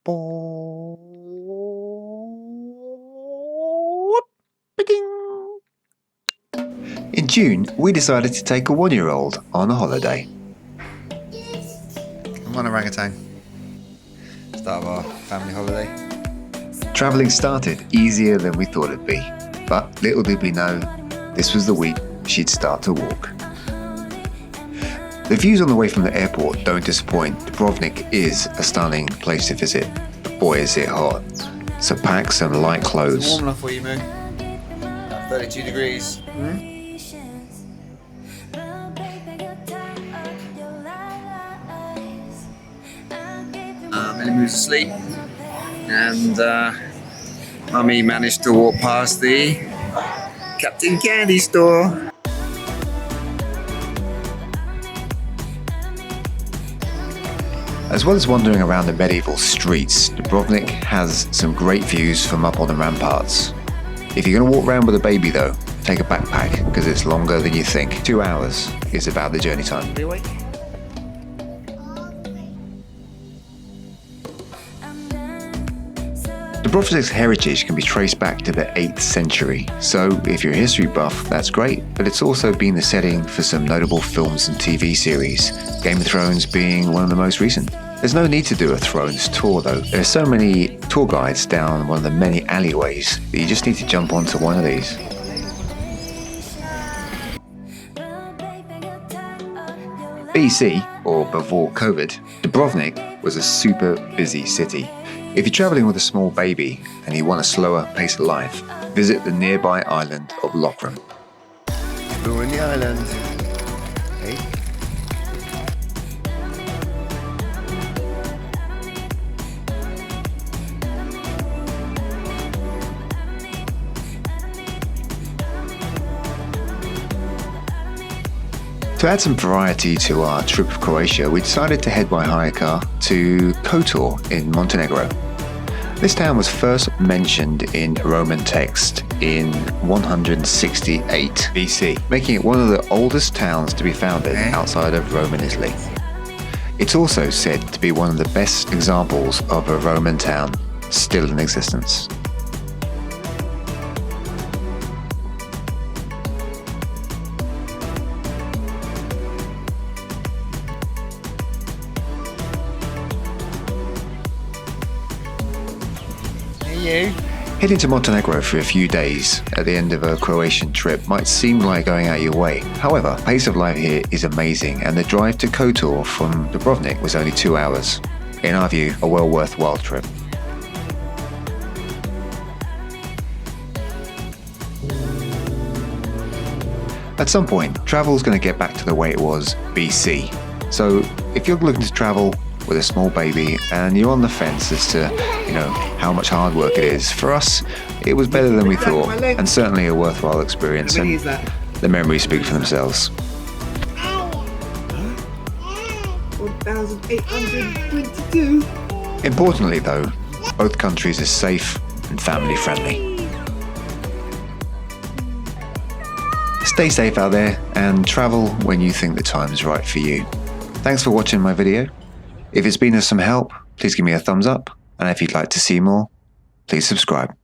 In June, we decided to take a 1-year-old on a holiday. I'm on orangutan. Start of our family holiday. Travelling started easier than we thought it'd be, but little did we know, this was the week she'd start to walk. The views on the way from the airport don't disappoint. Dubrovnik is a stunning place to visit, but boy is it hot. So pack some light clothes. It's warm enough for you, Moo. 32 degrees. Ellie moves asleep, and Mummy managed to walk past the Captain Candy store. As well as wandering around the medieval streets, Dubrovnik has some great views from up on the ramparts. If you're going to walk around with a baby though, take a backpack because it's longer than you think. 2 hours is about the journey time. Are you awake? Dubrovnik's heritage can be traced back to the 8th century, so if you're a history buff, that's great, but it's also been the setting for some notable films and TV series, Game of Thrones being one of the most recent. There's no need to do a Thrones tour though. There are so many tour guides down one of the many alleyways that you just need to jump onto one of these. BC, or before COVID, Dubrovnik was a super busy city. If you're travelling with a small baby and you want a slower pace of life, visit the nearby island of Lokrum. We're in the island. Hey. To add some variety to our trip of Croatia, we decided to head by hire car to Kotor in Montenegro. This town was first mentioned in Roman text in 168 BC, making it one of the oldest towns to be founded outside of Roman Italy. It's also said to be one of the best examples of a Roman town still in existence. Heading to Montenegro for a few days at the end of a Croatian trip might seem like going out your way. However, pace of life here is amazing, and the drive to Kotor from Dubrovnik was only 2 hours. In our view, a well worthwhile trip. At some point, travel's going to get back to the way it was BC. So if you're looking to travel with a small baby and you're on the fence as to, how much hard work it is, for us, it was better than we thought, and certainly a worthwhile experience, and the memories speak for themselves. 1,822. Importantly though, both countries are safe and family friendly. Stay safe out there and travel when you think the time is right for you. Thanks for watching my video. If it's been of some help, please give me a thumbs up, and if you'd like to see more, please subscribe.